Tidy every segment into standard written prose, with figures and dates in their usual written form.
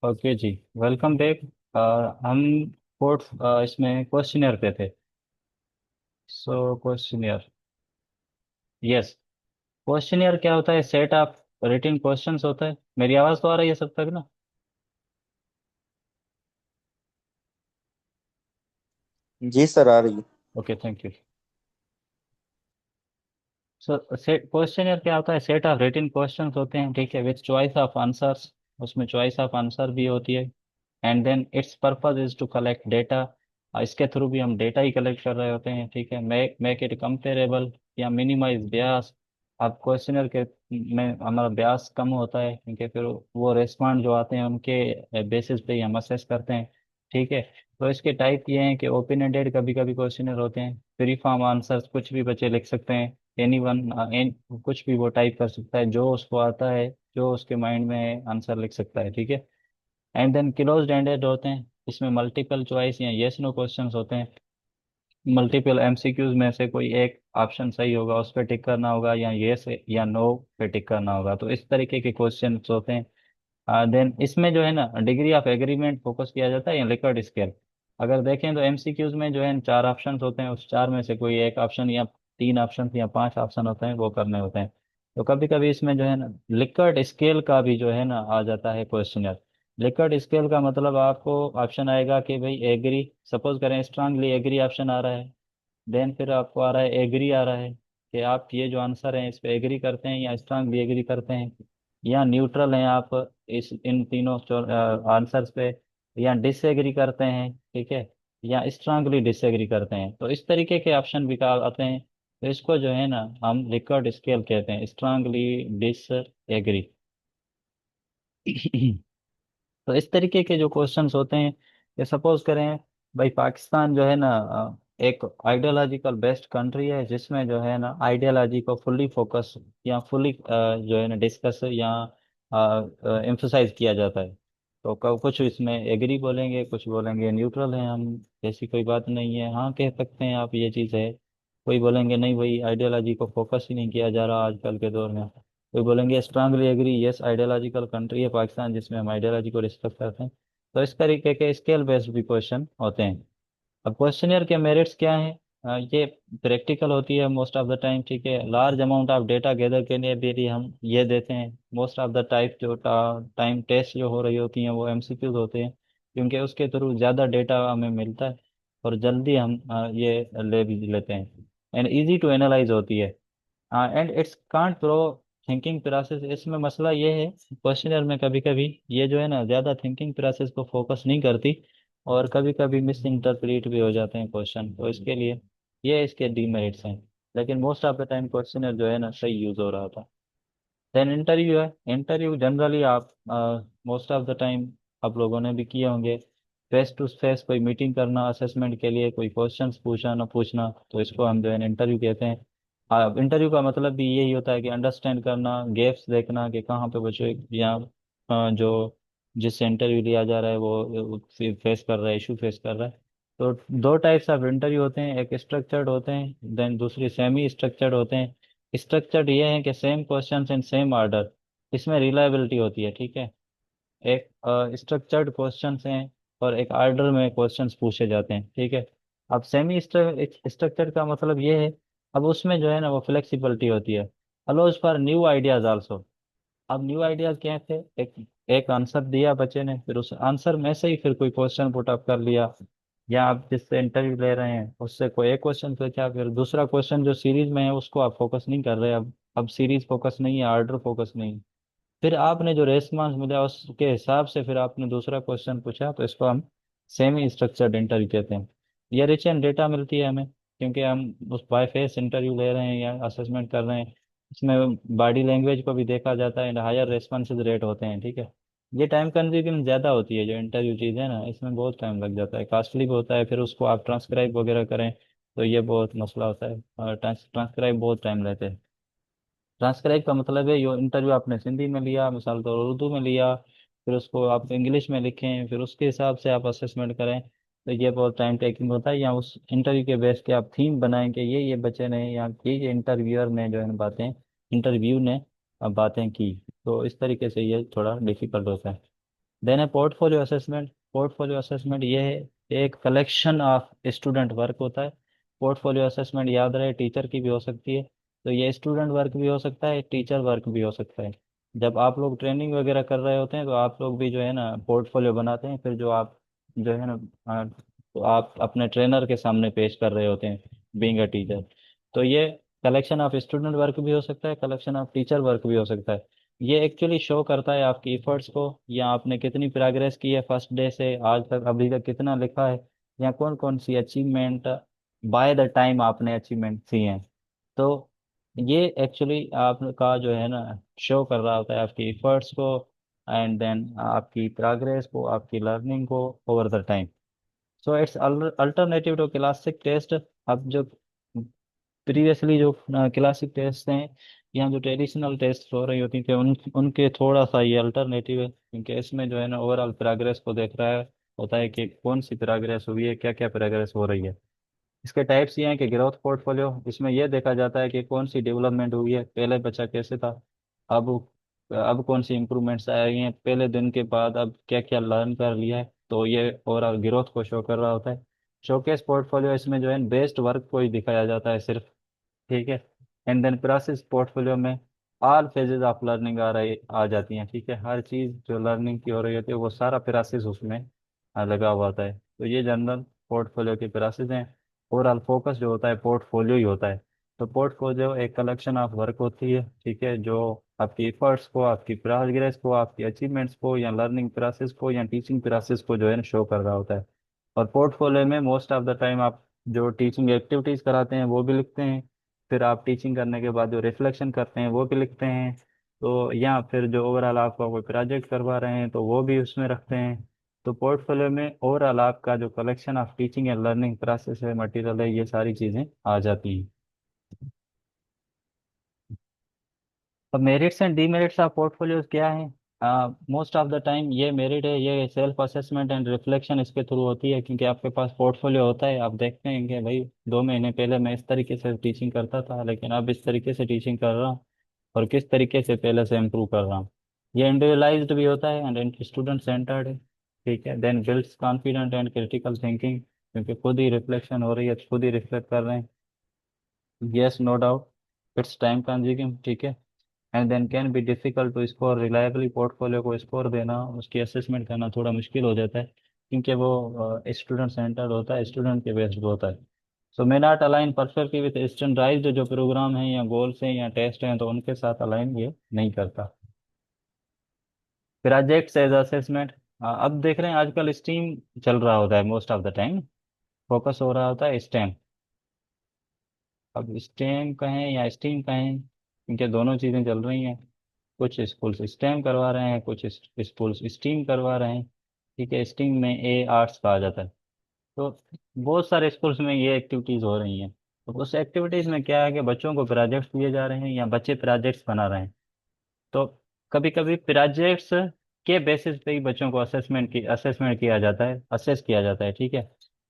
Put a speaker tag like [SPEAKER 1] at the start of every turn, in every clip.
[SPEAKER 1] Okay जी। Welcome back. हम fourth इसमें क्वेश्चनियर पे थे। सो क्वेश्चनियर, यस। क्वेश्चनियर क्या होता है? सेट ऑफ रिटन क्वेश्चंस होता है। मेरी आवाज़ तो आ रही है सब तक ना?
[SPEAKER 2] जी सर, आ रही है।
[SPEAKER 1] Okay, thank you. So set questionnaire क्या होता है? सेट ऑफ रिटन क्वेश्चंस होते हैं, ठीक है, विथ चॉइस ऑफ आंसर्स। उसमें चॉइस ऑफ आंसर भी होती है। And then it's purpose is to collect data. इसके थ्रू भी हम डेटा ही कलेक्ट कर रहे होते हैं, ठीक है। मेक इट कंपेरेबल या मिनिमाइज ब्यास। अब क्वेश्चनर के में हमारा ब्यास कम होता है, क्योंकि फिर वो रेस्पॉन्ड जो आते हैं उनके बेसिस पे ही हम असेस करते हैं, ठीक है। तो इसके टाइप ये हैं कि ओपन एंडेड कभी कभी क्वेश्चनर होते हैं, फ्री फॉर्म आंसर्स कुछ भी बच्चे लिख सकते हैं। एनी वन कुछ भी वो टाइप कर सकता है, जो उसको आता है, जो उसके माइंड में है आंसर लिख सकता है, ठीक है। एंड देन क्लोज्ड एंडेड होते हैं, इसमें मल्टीपल चॉइस या येस नो क्वेश्चंस होते हैं। मल्टीपल एमसीक्यूज में से कोई एक ऑप्शन सही होगा, उस पर टिक करना होगा, या येस या नो पे टिक करना होगा। तो इस तरीके के क्वेश्चंस होते हैं। देन इसमें जो है ना, डिग्री ऑफ एग्रीमेंट फोकस किया जाता है या लिकर्ट स्केल। अगर देखें तो एमसीक्यूज में जो है चार ऑप्शंस होते हैं, उस चार में से कोई एक ऑप्शन या तीन ऑप्शन या पांच ऑप्शन होते हैं, वो करने होते हैं। तो कभी कभी इसमें जो है ना लिकर्ट स्केल का भी जो है ना आ जाता है क्वेश्चनर। लिकर्ट स्केल का मतलब आपको ऑप्शन आएगा कि भाई एग्री, सपोज करें स्ट्रांगली एग्री ऑप्शन आ रहा है। देन फिर आपको आ रहा है एग्री आ रहा है, कि आप ये जो आंसर है इस पे एग्री करते हैं या स्ट्रांगली एग्री करते हैं, या न्यूट्रल हैं आप इस इन तीनों आंसर्स पे, या डिसएग्री करते हैं, ठीक है, या स्ट्रांगली डिसएग्री करते हैं। तो इस तरीके के ऑप्शन भी आते हैं। तो इसको जो है ना हम लिकर्ट स्केल कहते हैं, स्ट्रांगली डिसएग्री। तो इस तरीके के जो क्वेश्चंस होते हैं, ये सपोज करें भाई पाकिस्तान जो है ना एक आइडियोलॉजिकल बेस्ड कंट्री है, जिसमें जो है ना आइडियोलॉजी को फुल्ली फोकस या फुल्ली जो है ना डिस्कस या एम्फसाइज किया जाता है। तो कुछ इसमें एग्री बोलेंगे, कुछ बोलेंगे न्यूट्रल है हम, ऐसी कोई बात नहीं है, हाँ कह सकते हैं आप ये चीज़ है। कोई बोलेंगे नहीं भाई आइडियोलॉजी को फोकस ही नहीं किया जा रहा आजकल के दौर में। कोई बोलेंगे strongly agree, yes ideological country है पाकिस्तान जिसमें हम आइडियोलॉजी को रिस्पेक्ट करते हैं। तो इस तरीके के स्केल बेस्ड भी क्वेश्चन होते हैं। अब क्वेश्चनियर के मेरिट्स क्या हैं? ये प्रैक्टिकल होती है मोस्ट ऑफ द टाइम, ठीक है। Large amount of data gather के लिए भी हम ये देते हैं। मोस्ट ऑफ द टाइप जो टाइम टेस्ट जो हो रही होती हैं वो एमसीक्यूज होते हैं, क्योंकि उसके थ्रू ज़्यादा डेटा हमें मिलता है और जल्दी हम ये ले भी लेते हैं। एंड इजी टू एनालाइज होती है। And it's can't pro thinking process. इसमें मसला ये है क्वेश्चनर में, कभी कभी ये जो है ना ज़्यादा थिंकिंग प्रोसेस को फोकस नहीं करती, और कभी कभी मिस इंटरप्रेट भी हो जाते हैं क्वेश्चन। तो इसके लिए ये इसके डीमेरिट्स हैं। लेकिन most of the time questioner जो है ना सही यूज़ हो रहा था। देन इंटरव्यू है। इंटरव्यू जनरली आप मोस्ट ऑफ द टाइम आप लोगों ने भी किए होंगे, फेस टू फेस कोई मीटिंग करना असेसमेंट के लिए, कोई क्वेश्चंस पूछना ना पूछना, तो इसको हम जो है इंटरव्यू कहते हैं। इंटरव्यू का मतलब भी यही होता है कि अंडरस्टैंड करना, गैप्स देखना कि कहाँ पे बच्चे या जो जिससे इंटरव्यू लिया जा रहा है वो फेस कर रहा है, इशू फेस कर रहा है। तो दो टाइप्स ऑफ इंटरव्यू होते हैं, एक स्ट्रक्चर्ड होते हैं, देन दूसरी सेमी स्ट्रक्चर्ड होते हैं। स्ट्रक्चर्ड ये है कि same questions in same order, इसमें रिलायबिलिटी होती है, ठीक है। एक स्ट्रक्चर्ड क्वेश्चंस हैं और एक ऑर्डर में क्वेश्चंस पूछे जाते हैं, ठीक है। अब सेमी स्ट्रक्चर का मतलब ये है, अब उसमें जो है ना वो फ्लेक्सिबिलिटी होती है, allows for new ideas also. अब न्यू आइडियाज क्या थे? एक एक आंसर दिया बच्चे ने, फिर उस आंसर में से ही फिर कोई क्वेश्चन पुट अप कर लिया, या आप जिससे इंटरव्यू ले रहे हैं उससे कोई एक क्वेश्चन पूछा, फिर दूसरा क्वेश्चन जो सीरीज में है उसको आप फोकस नहीं कर रहे। अब सीरीज फोकस नहीं है, ऑर्डर फोकस नहीं, फिर आपने जो रेस्पॉन्स मिला उसके हिसाब से फिर आपने दूसरा क्वेश्चन पूछा। तो इसको हम सेमी स्ट्रक्चर्ड इंटरव्यू कहते हैं। ये रिच एंड डेटा मिलती है हमें, क्योंकि हम उस बाय फेस इंटरव्यू ले रहे हैं या असेसमेंट कर रहे हैं। इसमें बॉडी लैंग्वेज को भी देखा जाता है एंड हायर रेस्पॉन्सेज रेट होते हैं, ठीक है। ये टाइम कंज्यूमिंग ज़्यादा होती है, जो इंटरव्यू चीज़ है ना इसमें बहुत टाइम लग जाता है, कॉस्टली भी होता है। फिर उसको आप ट्रांसक्राइब वगैरह करें तो ये बहुत मसला होता है, और ट्रांसक्राइब बहुत टाइम लेते हैं। ट्रांसक्राइब का मतलब है यो इंटरव्यू आपने सिंधी में लिया, मिसाल तौर उर्दू में लिया, फिर उसको आप इंग्लिश में लिखें, फिर उसके हिसाब से आप असेसमेंट करें। तो ये बहुत टाइम टेकिंग होता है। या उस इंटरव्यू के बेस के आप थीम बनाएं कि ये बच्चे ने या ये इंटरव्यूअर ने जो है ना बातें, इंटरव्यू ने बातें की। तो इस तरीके से ये थोड़ा डिफिकल्ट होता है। देन है पोर्टफोलियो असेसमेंट। पोर्टफोलियो असेसमेंट ये है एक कलेक्शन ऑफ स्टूडेंट वर्क होता है। पोर्टफोलियो असेसमेंट याद रहे टीचर की भी हो सकती है, तो ये स्टूडेंट वर्क भी हो सकता है, टीचर वर्क भी हो सकता है। जब आप लोग ट्रेनिंग वगैरह कर रहे होते हैं तो आप लोग भी जो है ना पोर्टफोलियो बनाते हैं, फिर जो आप जो है ना तो आप अपने ट्रेनर के सामने पेश कर रहे होते हैं बीइंग अ टीचर। तो ये कलेक्शन ऑफ स्टूडेंट वर्क भी हो सकता है, कलेक्शन ऑफ टीचर वर्क भी हो सकता है। ये एक्चुअली शो करता है आपकी एफर्ट्स को, या आपने कितनी प्रोग्रेस की है फर्स्ट डे से आज तक, अभी तक कितना लिखा है, या कौन कौन सी अचीवमेंट बाय द टाइम आपने अचीवमेंट की हैं। तो ये एक्चुअली आपका जो है ना शो कर रहा होता है आपकी एफर्ट्स को, एंड देन आपकी प्रोग्रेस को, आपकी लर्निंग को over the time. So it's alternative to classic test. अब जो प्रीवियसली जो क्लासिक टेस्ट हैं या जो ट्रेडिशनल टेस्ट हो रही होती थी उनके थोड़ा सा ये अल्टरनेटिव है, क्योंकि इसमें जो है ना ओवरऑल प्रोग्रेस को देख रहा है होता है कि कौन सी प्रोग्रेस हुई है, क्या क्या प्रोग्रेस हो रही है। इसके टाइप्स ये हैं कि ग्रोथ पोर्टफोलियो, इसमें यह देखा जाता है कि कौन सी डेवलपमेंट हुई है, पहले बच्चा कैसे था, अब अब कौन सी इंप्रूवमेंट्स आई हैं पहले दिन के बाद, अब क्या क्या लर्न कर लिया है, तो ये ओवरऑल ग्रोथ को शो कर रहा होता है। शोकेस पोर्टफोलियो इसमें जो है बेस्ट वर्क को ही दिखाया जाता है सिर्फ, ठीक है। एंड देन प्रोसेस पोर्टफोलियो में ऑल फेजेस ऑफ लर्निंग आ जाती हैं, ठीक है। हर चीज़ जो लर्निंग की हो रही होती है वो सारा प्रोसेस उसमें लगा हुआ होता है। तो ये जनरल पोर्टफोलियो की प्रोसेस हैं। ओवरऑल फोकस जो होता है पोर्टफोलियो ही होता है। तो पोर्टफोलियो एक कलेक्शन ऑफ वर्क होती है, ठीक है, जो आपकी एफर्ट्स को, आपकी प्रोग्रेस को, आपकी अचीवमेंट्स को, या लर्निंग प्रोसेस को, या टीचिंग प्रोसेस को जो है शो कर रहा होता है। और पोर्टफोलियो में मोस्ट ऑफ द टाइम आप जो टीचिंग एक्टिविटीज कराते हैं वो भी लिखते हैं, फिर आप टीचिंग करने के बाद जो रिफ्लेक्शन करते हैं वो भी लिखते हैं, तो या फिर जो ओवरऑल आपका कोई प्रोजेक्ट करवा रहे हैं तो वो भी उसमें रखते हैं। तो पोर्टफोलियो में ओवरऑल आपका जो collection of teaching and learning process है, मटेरियल है, ये सारी चीज़ें आ जाती हैं। अब merits and demerits of portfolios क्या है? मोस्ट ऑफ द टाइम ये मेरिट है, ये सेल्फ असेसमेंट एंड रिफ्लेक्शन इसके थ्रू होती है, क्योंकि आपके पास पोर्टफोलियो होता है, आप देखते हैं कि भाई 2 महीने पहले मैं इस तरीके से टीचिंग करता था लेकिन अब इस तरीके से टीचिंग कर रहा हूँ, और किस तरीके से पहले से इम्प्रूव कर रहा हूँ। ये इंडिविजुअलाइज्ड भी होता है एंड स्टूडेंट सेंटर्ड है, ठीक है। Then builds confident and critical thinking, क्योंकि खुद ही रिफ्लेक्शन हो रही है, खुद ही रिफ्लेक्ट कर रहे हैं। Yes, no doubt it's time consuming, ठीक है। And then can be difficult to score reliably. Portfolio को स्कोर देना, उसकी असेसमेंट करना थोड़ा मुश्किल हो जाता है, क्योंकि वो स्टूडेंट सेंटर्ड होता है, स्टूडेंट के बेस्ड होता है। So may not align perfectly with standardized जो प्रोग्राम है या गोल्स हैं या टेस्ट हैं, तो उनके साथ अलाइन ये नहीं करता। प्रोजेक्ट्स एज असेसमेंट, अब देख रहे हैं आजकल स्टीम चल रहा होता है most of the time, focus हो रहा होता है स्टेम। अब स्टेम कहें या स्टीम कहें, क्योंकि दोनों चीज़ें चल रही हैं। कुछ स्कूल्स स्टेम करवा रहे हैं, कुछ स्कूल्स स्टीम करवा रहे हैं, ठीक है। स्टीम में ए आर्ट्स कहा जाता है। तो बहुत सारे स्कूल्स में ये एक्टिविटीज़ हो रही हैं। तो उस एक्टिविटीज़ में क्या है कि बच्चों को प्रोजेक्ट्स दिए जा रहे हैं या बच्चे प्रोजेक्ट्स बना रहे हैं। तो कभी कभी प्रोजेक्ट्स के बेसिस पे ही बच्चों को असेसमेंट किया जाता है, असेस किया जाता है, ठीक है।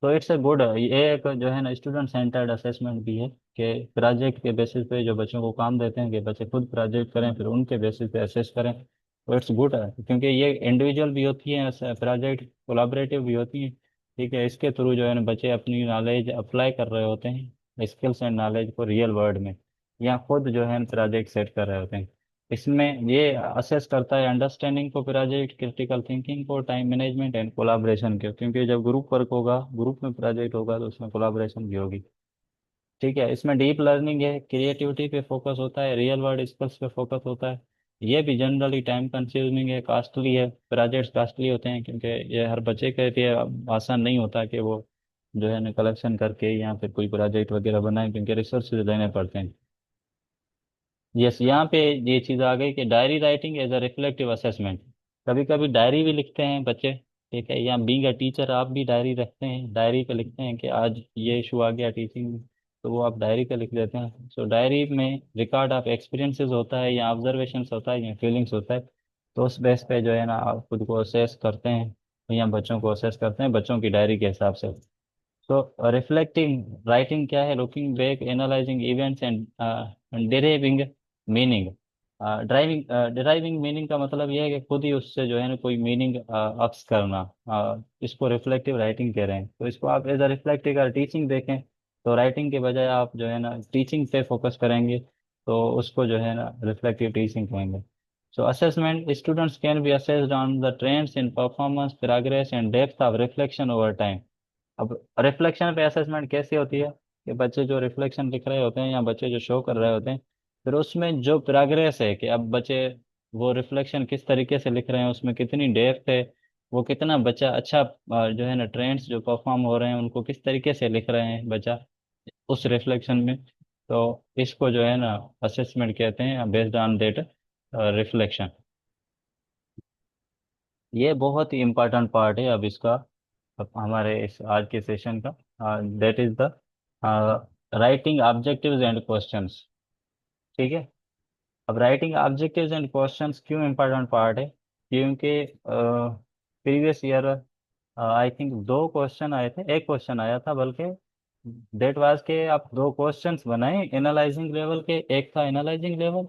[SPEAKER 1] तो इट्स अ गुड, ये एक जो है ना स्टूडेंट सेंटर्ड असेसमेंट भी है, कि प्रोजेक्ट के बेसिस पे जो बच्चों को काम देते हैं कि बच्चे खुद प्रोजेक्ट करें, फिर उनके बेसिस पे असेस करें। तो इट्स गुड है, क्योंकि ये इंडिविजुअल भी होती है प्रोजेक्ट, कोलाबरेटिव भी होती है, ठीक है। इसके थ्रू जो है ना बच्चे अपनी नॉलेज अप्लाई कर रहे होते हैं, स्किल्स एंड नॉलेज को रियल वर्ल्ड में, या खुद जो है प्रोजेक्ट सेट कर रहे होते हैं। इसमें ये असेस करता है अंडरस्टैंडिंग को, प्रोजेक्ट, क्रिटिकल थिंकिंग को, टाइम मैनेजमेंट एंड कोलाब्रेशन को, क्योंकि जब ग्रुप वर्क होगा, ग्रुप में प्रोजेक्ट होगा, तो उसमें कोलाब्रेशन भी होगी, ठीक है। इसमें डीप लर्निंग है, क्रिएटिविटी पे फोकस होता है, रियल वर्ल्ड स्किल्स पे फोकस होता है। ये भी जनरली टाइम कंज्यूमिंग है, कॉस्टली है, प्रोजेक्ट्स कॉस्टली होते हैं, क्योंकि ये हर बच्चे के लिए आसान नहीं होता कि वो जो है ना कलेक्शन करके या फिर कोई प्रोजेक्ट वगैरह बनाए, क्योंकि रिसोर्सेज लेने पड़ते हैं। यस, यहाँ पे ये चीज़ आ गई कि diary writing as a reflective assessment. कभी कभी डायरी भी लिखते हैं बच्चे, ठीक है। या बीइंग अ टीचर आप भी डायरी रखते हैं, डायरी पे लिखते हैं कि आज ये इशू आ गया टीचिंग में, तो वो आप डायरी पे लिख देते हैं। सो डायरी में रिकॉर्ड ऑफ एक्सपीरियंसेस होता है, या ऑब्जर्वेशंस होता है, या फीलिंग्स होता है। तो उस बेस पे जो है ना आप खुद को असेस करते हैं, या बच्चों को असेस करते हैं बच्चों की डायरी के हिसाब से। तो रिफ्लेक्टिंग राइटिंग क्या है? Looking back, analysing events and deriving meaning. Driving deriving meaning का मतलब ये है कि खुद ही उससे जो है ना कोई मीनिंग अक्स करना। इसको रिफ्लेक्टिव राइटिंग कह रहे हैं। तो इसको आप एज अ रिफ्लेक्टिव का टीचिंग देखें, तो राइटिंग के बजाय आप जो है ना टीचिंग पे फोकस करेंगे, तो उसको जो है ना रिफ्लेक्टिव टीचिंग कहेंगे। सो assessment, students can be assessed on the trends in performance, progress and depth of reflection over time. अब रिफ्लेक्शन पे असेसमेंट कैसी होती है कि बच्चे जो रिफ्लेक्शन लिख रहे होते हैं या बच्चे जो शो कर रहे होते हैं, फिर उसमें जो प्रोग्रेस है कि अब बच्चे वो रिफ्लेक्शन किस तरीके से लिख रहे हैं, उसमें कितनी डेप्थ है, वो कितना बच्चा अच्छा जो है ना ट्रेंड्स जो परफॉर्म हो रहे हैं उनको किस तरीके से लिख रहे हैं बच्चा उस रिफ्लेक्शन में। तो इसको जो है ना असेसमेंट कहते हैं बेस्ड ऑन दैट रिफ्लेक्शन। ये बहुत ही इम्पोर्टेंट पार्ट है अब इसका, अब हमारे इस आज के सेशन का, that is the writing objectives and questions. ठीक है। अब राइटिंग ऑब्जेक्टिव्स एंड क्वेश्चंस क्यों इम्पोर्टेंट पार्ट है, क्योंकि प्रीवियस ईयर आई थिंक दो क्वेश्चन आए थे, एक क्वेश्चन आया था बल्कि, डेट वाज के आप दो क्वेश्चंस बनाए एनालाइजिंग लेवल के, एक था एनालाइजिंग लेवल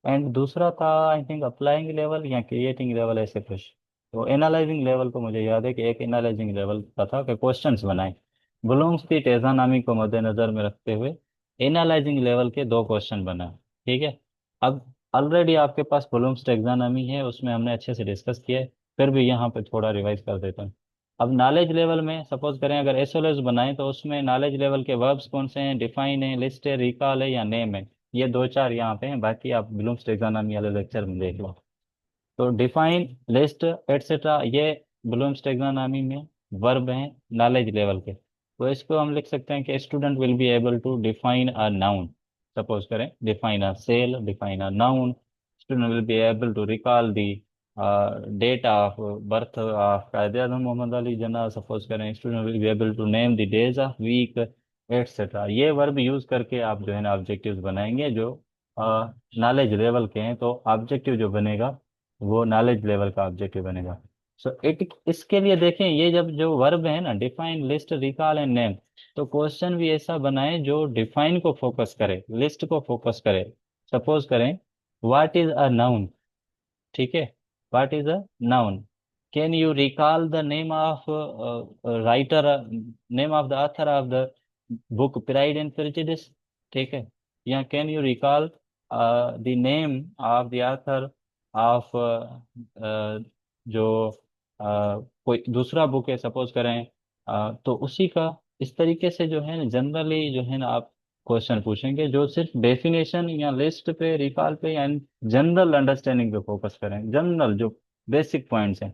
[SPEAKER 1] एंड दूसरा था आई थिंक अप्लाइंग लेवल या क्रिएटिंग लेवल, ऐसे कुछ। तो एनालाइजिंग लेवल को मुझे याद है कि एक एनालाइजिंग लेवल का था कि क्वेश्चंस बनाए, ब्लूम्स की टेक्सोनॉमी को मद्देनजर में रखते हुए एनालाइजिंग लेवल के दो क्वेश्चन बनाए। ठीक है। अब ऑलरेडी आपके पास ब्लूम्स टेक्सोनॉमी है, उसमें हमने अच्छे से डिस्कस किया है, फिर भी यहाँ पे थोड़ा रिवाइज कर देता हूँ। अब नॉलेज लेवल में सपोज करें अगर एसओएस बनाएं, तो उसमें नॉलेज लेवल के वर्ब्स कौन से हैं, डिफाइन है, लिस्ट है, रिकॉल है या नेम है। ये दो चार यहाँ पे हैं, बाकी आप ब्लूम्स टेक्सोनॉमी वाले लेक्चर में देख लो। तो डिफाइन, लिस्ट, एटसेट्रा, ये ब्लूम्स टेक्सोनॉमी में वर्ब हैं नॉलेज लेवल के। तो इसको हम लिख सकते हैं कि student will be able to define a noun. Suppose करें define a cell, define a noun. Student will be able to recall the date of birth of Quaid Azam Mohammad Ali Jinnah. Suppose करें student will be able to name the days of week, etcetera. ये verb use करके आप जो है ना objectives बनाएंगे जो knowledge level के हैं। तो ऑब्जेक्टिव जो बनेगा वो नॉलेज लेवल का ऑब्जेक्टिव बनेगा। सो इट, इसके लिए देखें ये जब जो वर्ब है ना define, list, recall and name, तो क्वेश्चन भी ऐसा बनाए जो डिफाइन को फोकस करे, लिस्ट को फोकस करे। सपोज करें व्हाट इज अ नाउन। ठीक है। What is a noun, can you recall the name of writer, name of the author of the book pride and prejudice. ठीक है। या can you recall the name of the author of जो कोई दूसरा book है suppose करें, तो उसी का, इस तरीके से जो है ना जनरली जो है ना आप क्वेश्चन पूछेंगे जो सिर्फ डेफिनेशन या लिस्ट पे, रिकॉल पे या जनरल अंडरस्टैंडिंग पे फोकस करें, जनरल जो बेसिक पॉइंट्स हैं।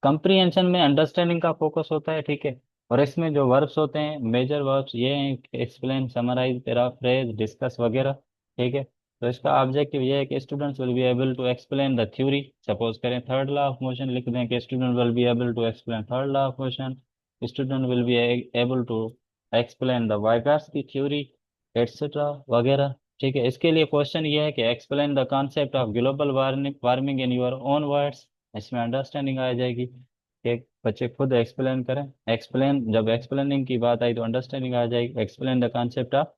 [SPEAKER 1] कंप्रीहेंशन में अंडरस्टैंडिंग का फोकस होता है। ठीक है। और इसमें जो वर्ब्स होते हैं मेजर वर्ब्स ये हैं एक्सप्लेन, समराइज, पैराफ्रेज, डिस्कस वगैरह। ठीक है। तो इसका ऑब्जेक्टिव ये है कि students will be able to explain the theory. Suppose करें थर्ड लॉ ऑफ मोशन लिख दें कि student will be able to explain third law of motion, student will be able to explain the Vygotsky theory, etcetera वगैरह। ठीक है। इसके लिए question ये है कि explain the concept of global warming warming in your own words. इसमें understanding आ जाएगी कि बच्चे खुद एक्सप्लेन करें। एक्सप्लेन, जब एक्सप्लेनिंग की बात आई तो अंडरस्टैंडिंग आ जाएगी। Explain the concept of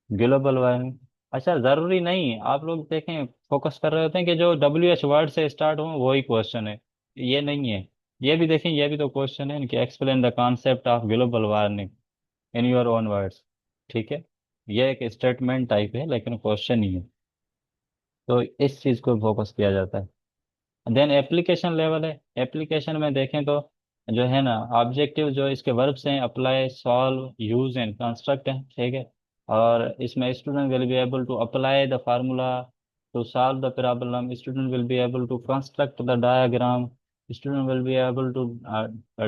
[SPEAKER 1] global warming. अच्छा, जरूरी नहीं आप लोग देखें फोकस कर रहे होते हैं कि जो WH वर्ड से स्टार्ट हो वही क्वेश्चन है, ये नहीं है। ये भी देखें, ये भी तो क्वेश्चन है कि explain the concept of global warming in your own words. ठीक है। ये एक स्टेटमेंट टाइप है लेकिन क्वेश्चन ही है, तो इस चीज को फोकस किया जाता है। देन एप्लीकेशन लेवल है। एप्लीकेशन में देखें तो जो है ना ऑब्जेक्टिव जो इसके वर्ब्स हैं apply, solve, use and construct है। ठीक है। और इसमें student will be able to apply the formula to solve the problem, student will be able to construct the diagram, student will be able to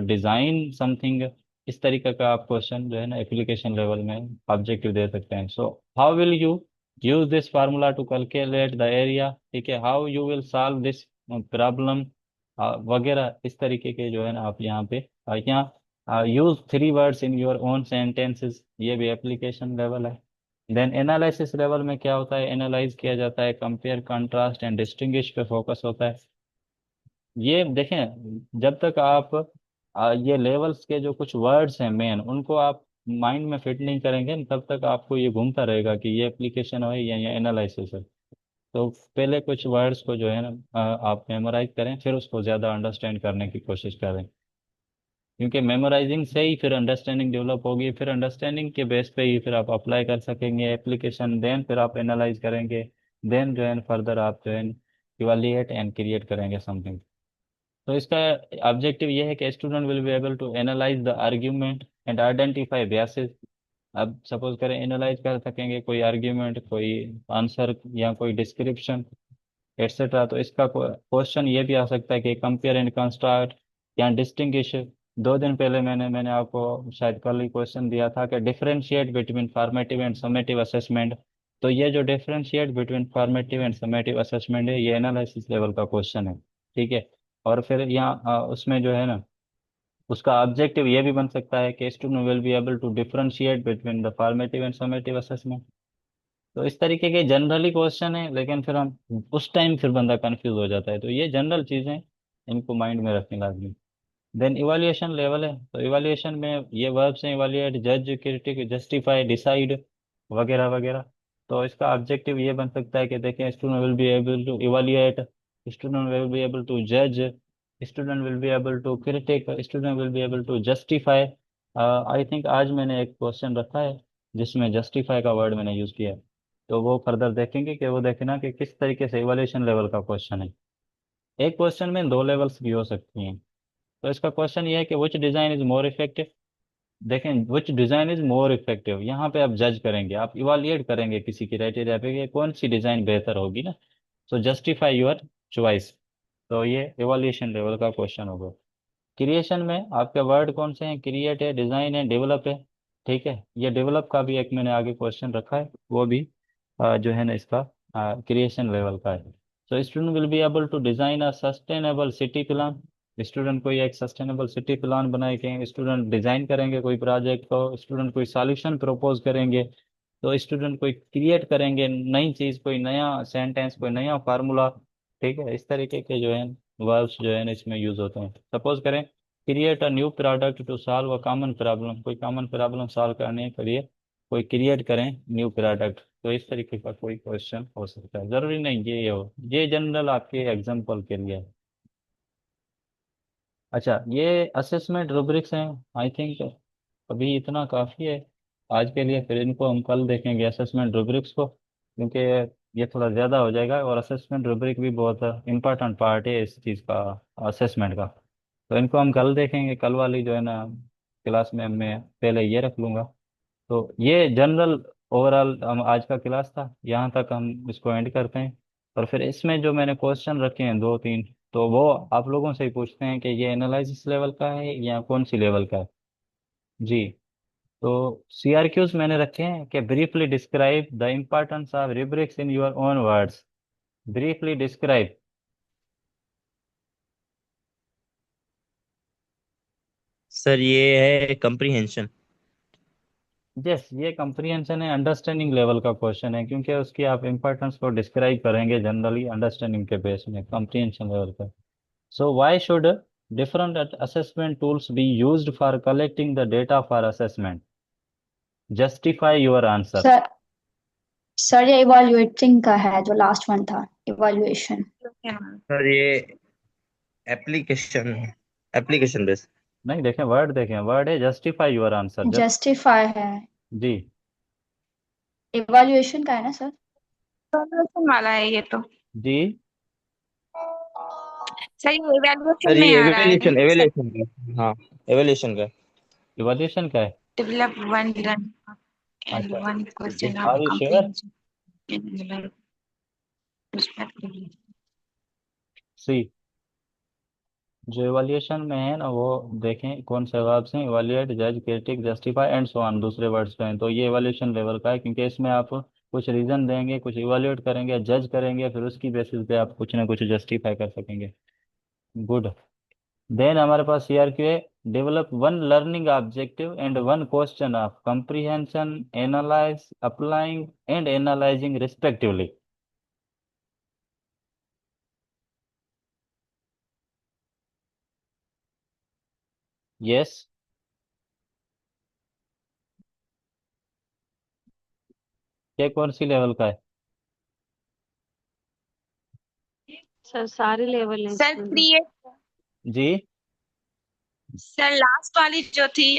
[SPEAKER 1] design something. इस तरीके का आप question जो है ना एप्लीकेशन लेवल में ऑब्जेक्टिव दे सकते हैं। So how will you use this formula to calculate the area. ठीक है। How you will solve this problem वगैरह। इस तरीके के जो है ना आप यहाँ पे यहाँ use three words in your own sentences, ये भी एप्लीकेशन लेवल है। देन एनालिसिस लेवल में क्या होता है, एनालाइज किया जाता है, कंपेयर, कंट्रास्ट एंड डिस्टिंग्विश पे फोकस होता है। ये देखें जब तक आप ये लेवल्स के जो कुछ वर्ड्स हैं मेन उनको आप माइंड में फिट नहीं करेंगे तब तक आपको ये घूमता रहेगा कि ये एप्लीकेशन है या ये एनालिसिस है। तो पहले कुछ वर्ड्स को जो है ना आप मेमोराइज करें, फिर उसको ज़्यादा अंडरस्टैंड करने की कोशिश करें। क्योंकि मेमोराइजिंग से ही फिर अंडरस्टैंडिंग डेवलप होगी, फिर अंडरस्टैंडिंग के बेस पे ही फिर आप अप्लाई कर सकेंगे एप्लीकेशन, देन फिर आप एनालाइज करेंगे, देन जो है फर्दर आप जो है इवालुएट एंड क्रिएट करेंगे समथिंग। तो इसका ऑब्जेक्टिव ये है कि student will be able to analyse the argument and identify biases. अब सपोज करें एनालाइज कर सकेंगे कोई आर्ग्यूमेंट, कोई आंसर या कोई डिस्क्रिप्शन एटसेट्रा। तो इसका क्वेश्चन ये भी आ सकता है कि कंपेयर एंड कंट्रास्ट या डिस्टिंग्विश। 2 दिन पहले मैंने आपको शायद कल ही क्वेश्चन दिया था कि differentiate between formative and summative assessment. तो ये जो differentiate between formative and summative assessment है, ये एनालिसिस लेवल का क्वेश्चन है। ठीक है। और फिर यहाँ उसमें जो है ना, उसका ऑब्जेक्टिव ये भी बन सकता है कि student will be able to differentiate between the formative and summative assessment. तो इस तरीके के जनरली क्वेश्चन है, लेकिन फिर हम उस टाइम फिर बंदा कंफ्यूज हो जाता है। तो ये जनरल चीजें, इनको माइंड में रखने लाजमी। देन इवाल्यूएशन लेवल है, तो इवाल्यूएशन में ये वर्ब्स हैं इवाल्यूएट, जज, क्रिटिक, जस्टिफाई, डिसाइड वगैरह वगैरह। तो इसका ऑब्जेक्टिव ये बन सकता है कि देखें student will be able to evaluate, student will be able to जज, student will be able to critic, student will be able to justify. I think आज मैंने एक क्वेश्चन रखा है जिसमें जस्टिफाई का वर्ड मैंने यूज किया है। तो वो फर्दर देखेंगे कि वो देखना कि किस तरीके से इवोल्यूशन लेवल का क्वेश्चन है। एक क्वेश्चन में 2 लेवल्स भी हो सकती हैं। तो इसका क्वेश्चन ये है कि विच डिजाइन इज मोर इफेक्टिव। देखें विच डिजाइन इज मोर इफेक्टिव, यहाँ पे आप जज करेंगे, आप इवालुएट करेंगे किसी क्राइटेरिया पे कि कौन सी डिजाइन बेहतर होगी ना। सो जस्टिफाई योर चॉइस। तो ये इवोल्यूशन लेवल का क्वेश्चन होगा। क्रिएशन में आपके वर्ड कौन से हैं, क्रिएट है, डिजाइन है, डेवलप है। ठीक है, ये डेवलप का भी एक मैंने आगे क्वेश्चन रखा है, वो भी जो है ना इसका क्रिएशन लेवल का है। So student will be able to design a sustainable city plan. Student कोई एक सस्टेनेबल सिटी प्लान बनाएंगे, स्टूडेंट डिजाइन करेंगे कोई प्रोजेक्ट को, स्टूडेंट कोई सॉल्यूशन प्रपोज करेंगे, तो स्टूडेंट कोई क्रिएट करेंगे नई चीज, कोई नया सेंटेंस, कोई नया फार्मूला। ठीक है, इस तरीके के जो है वर्ब्स जो है ना इसमें यूज होते हैं। सपोज करें create a new product to solve a common problem, कोई कॉमन प्रॉब्लम सॉल्व करने के लिए कोई क्रिएट करें न्यू प्रोडक्ट। तो इस तरीके का कोई क्वेश्चन हो सकता है, जरूरी नहीं ये हो, ये जनरल आपके एग्जाम्पल के लिए है। अच्छा, ये असेसमेंट रुब्रिक्स हैं। आई थिंक अभी इतना काफ़ी है आज के लिए, फिर इनको हम कल देखेंगे असेसमेंट रुब्रिक्स को, क्योंकि ये थोड़ा ज़्यादा हो जाएगा। और असेसमेंट रुब्रिक भी बहुत इंपॉर्टेंट पार्ट है इस चीज़ का, असेसमेंट का। तो इनको हम कल देखेंगे, कल वाली जो है ना क्लास में मैं पहले ये रख लूँगा। तो ये जनरल ओवरऑल हम आज का क्लास था, यहाँ तक हम इसको एंड करते हैं। और फिर इसमें जो मैंने क्वेश्चन रखे हैं 2-3, तो वो आप लोगों से ही पूछते हैं कि ये एनालिसिस लेवल का है या कौन सी लेवल का है। जी। तो सीआरक्यूज मैंने रखे हैं कि briefly describe the importance of rubrics in your own words. Briefly describe.
[SPEAKER 2] Sir ये है कंप्रीहेंशन।
[SPEAKER 1] यस, ये कंप्रीहेंशन है, अंडरस्टैंडिंग लेवल का क्वेश्चन है, क्योंकि उसकी आप इम्पोर्टेंस को डिस्क्राइब करेंगे जनरली अंडरस्टैंडिंग के बेस में कंप्रीहेंशन लेवल पे। So why should different assessment tools be used for collecting the data for assessment? Justify your answer.
[SPEAKER 3] Sir sir ये इवैल्यूएटिंग का है, जो लास्ट वन था, इवैल्यूएशन।
[SPEAKER 2] सर ये एप्लीकेशन एप्लीकेशन बेस।
[SPEAKER 1] नहीं, देखें वर्ड, देखें वर्ड है justify your answer just.
[SPEAKER 3] Justify है।
[SPEAKER 1] जी।
[SPEAKER 3] इवैल्यूएशन का है ना सर?
[SPEAKER 4] इवैल्यूएशन वाला है ये तो।
[SPEAKER 1] जी।
[SPEAKER 4] सही,
[SPEAKER 2] सर
[SPEAKER 4] इवैल्यूएशन में
[SPEAKER 2] ये
[SPEAKER 4] आ रहा है
[SPEAKER 2] एवेल्यूशन
[SPEAKER 4] सर।
[SPEAKER 2] एवेल्यूशन का, हाँ एवेल्यूशन का।
[SPEAKER 1] इवोल्यूशन का है।
[SPEAKER 4] डेवलप वन रन एंड
[SPEAKER 1] अच्छा,
[SPEAKER 4] one question of
[SPEAKER 1] are you sure?
[SPEAKER 4] comprehension in respectively.
[SPEAKER 1] सी, जो इवोल्यूशन में है ना वो देखें कौन से वर्ब्स हैं, इवोल्यूएट, जज, critic, justify and so on, दूसरे वर्ड्स पे हैं। तो ये इवोल्यूशन लेवल का है, क्योंकि इसमें आप कुछ रीजन देंगे, कुछ इवोल्यूएट करेंगे, जज करेंगे, फिर उसकी बेसिस पे आप कुछ ना कुछ जस्टिफाई कर सकेंगे। गुड। देन हमारे पास सीआरक्यू है, develop one learning objective and one question of comprehension, analyse, applying and analysing respectively. Yes. ये कौन सी लेवल का है?
[SPEAKER 5] सर सारे लेवल हैं
[SPEAKER 4] सर
[SPEAKER 5] इसमें भी।
[SPEAKER 4] क्रिएट
[SPEAKER 1] जी।
[SPEAKER 4] सर लास्ट वाली जो थी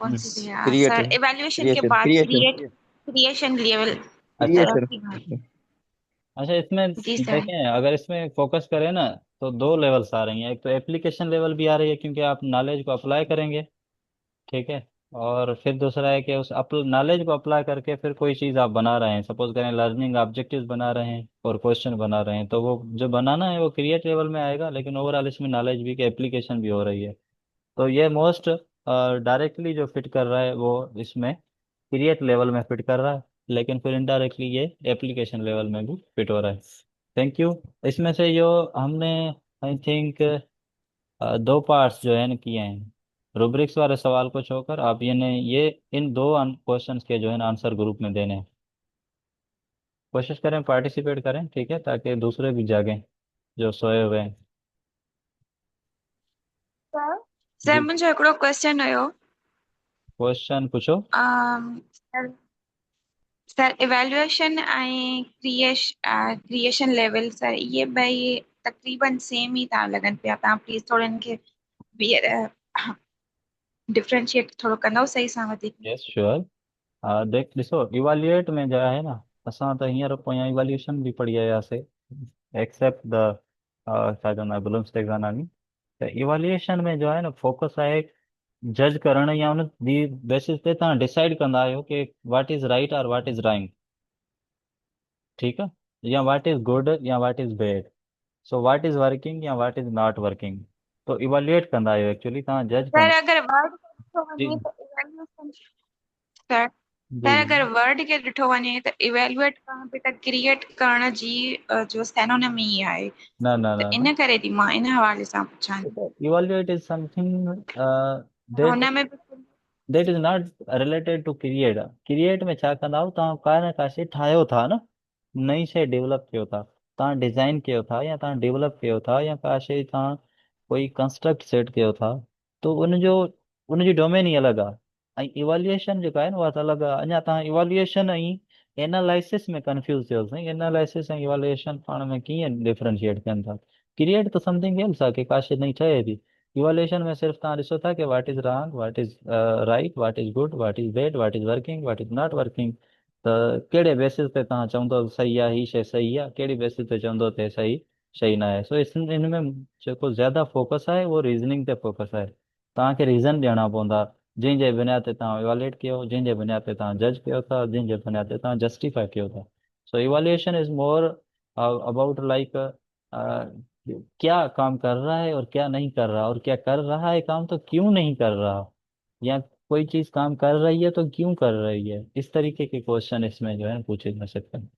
[SPEAKER 4] कौन
[SPEAKER 1] हम्म,
[SPEAKER 4] सी थी सर
[SPEAKER 2] क्रिएटिव
[SPEAKER 4] इवैल्यूएशन के
[SPEAKER 2] क्रिएशन
[SPEAKER 4] बाद
[SPEAKER 2] क्रिएशन
[SPEAKER 4] क्रिएशन लेवल
[SPEAKER 1] अच्छा।
[SPEAKER 2] क्रिएशन।
[SPEAKER 4] थी।
[SPEAKER 1] अच्छा, इसमें
[SPEAKER 4] जी सर।
[SPEAKER 1] देखें, अगर इसमें फोकस करें ना तो दो लेवल्स आ रही हैं। एक तो एप्लीकेशन लेवल भी आ रही है क्योंकि आप नॉलेज को अप्लाई करेंगे, ठीक है। और फिर दूसरा है कि उस नॉलेज को अप्लाई करके फिर कोई चीज़ आप बना रहे हैं, सपोज करें लर्निंग ऑब्जेक्टिव्स बना रहे हैं और क्वेश्चन बना रहे हैं, तो वो जो बनाना है वो क्रिएट लेवल में आएगा, लेकिन ओवरऑल इसमें नॉलेज भी कि एप्लीकेशन भी हो रही है। तो ये मोस्ट डायरेक्टली जो फिट कर रहा है वो इसमें क्रिएट लेवल में फिट कर रहा है, लेकिन फिर इनडायरेक्टली ये एप्लीकेशन लेवल में भी फिट हो रहा है। Thank you. इसमें से जो हमने आई थिंक दो पार्ट्स जो है ना किए हैं, रुब्रिक्स वाले सवाल को छोड़कर, आप ये इन दो क्वेश्चंस के जो है ना आंसर ग्रुप में देने हैं। कोशिश करें, पार्टिसिपेट करें, ठीक है, ताकि दूसरे भी जागें जो सोए हुए हैं।
[SPEAKER 4] सर सर
[SPEAKER 1] जी,
[SPEAKER 4] मुंहिंजो हिकिड़ो क्वेश्चन हुयो।
[SPEAKER 1] क्वेश्चन पूछो।
[SPEAKER 4] सर सर इवैल्यूएशन ऐं क्रिएशन लेवल सर ये ॿई तक़रीबन सेम ई था लॻनि पिया। तव्हां प्लीज़ थोरो इनखे डिफ्रेंशिएट थोरो कंदव सही सां वधीक।
[SPEAKER 1] Yes sure. देख ॾिसो, इवाल्युएट में जो है ना, असां त हींअर पोयां इवाल्यूएशन भी पढ़ी आयासीं, एक्सेप्ट द छा चवंदा आहिनि ब्लूम्स टेक्सोनॉमी। त इवाल्यूएशन में जो है ना फोकस आहे जज करण, या उन बेसिस ते तव्हां डिसाइड कंदा आहियो कि व्हाट इज राइट और व्हाट इज रॉन्ग, ठीक है, या व्हाट इज गुड या what is bad, so what is working या व्हाट इज नॉट वर्किंग। तो इवाल्युएट कंदा आहियो, एक्चुअली तव्हां जज
[SPEAKER 4] सर
[SPEAKER 1] कंदा।
[SPEAKER 4] अगर वर्ड खे ॾिठो
[SPEAKER 1] जी
[SPEAKER 4] वञे त इवैल्यूएशन सर
[SPEAKER 1] जी
[SPEAKER 4] सर अगर वर्ड खे ॾिठो वञे त इवैल्यूएट करण बि त क्रिएट करण जी जो सैनोनिम ई आहे।
[SPEAKER 1] न न न
[SPEAKER 4] त
[SPEAKER 1] न
[SPEAKER 4] इन करे थी मां इन हवाले सां पुछां थी।
[SPEAKER 1] इवाल्युएट इज समथिंग
[SPEAKER 4] हुन में बि
[SPEAKER 1] that is not related to create. Create में छा कंदा आहियो, तव्हां का न का शइ ठाहियो था न, नई शइ डेवलप कयो था, तव्हां डिज़ाइन कयो था या तव्हां डेवलप कयो था, या का शइ तव्हां कोई कंस्ट्रक्ट सेट कयो था, तो उनजी डोमेन ई अलॻि आहे। ऐं इवाल्युएशन जेका आहे न उहा त अलॻि आहे। अञा तव्हां इवाल्युएशन ऐं एनालाइसिस में कंफ्यूज थियो, साईं एनालाइसिस ऐं इवाल्युएशन पाण में कीअं डिफरेंशिएट कनि था। क्रिएट त समथिंग एल्स आहे कि का शइ नई ठहे थी। इवोल्यूशन में सिर्फ तव्हां ॾिसो था कि what is wrong, what is right, what is good, what is bad, what is working, what is not working. त कहिड़े बेसिस ते तव्हां चवंदो सही आहे, ही शइ सही आहे, कहिड़ी बेसिस ते चवंदो ते सही शइ न आहे। सो इन में जेको ज़्यादा फोकस आहे उहो रीज़निंग ते फोकस आहे। तव्हांखे रीज़न ॾियणा पवंदा, जंहिंजे बिना ते तव्हां इवेल्युएट कयो, जंहिंजे बिना ते तव्हां जज कयो था, जंहिंजे बिना ते तव्हां जस्टिफाई कयो था। So evaluation is more about like क्या काम कर रहा है और क्या नहीं कर रहा, और क्या कर रहा है काम तो क्यों नहीं कर रहा, या कोई चीज काम कर रही है तो क्यों कर रही है। इस तरीके के क्वेश्चन इसमें जो है पूछे जा सकते हैं।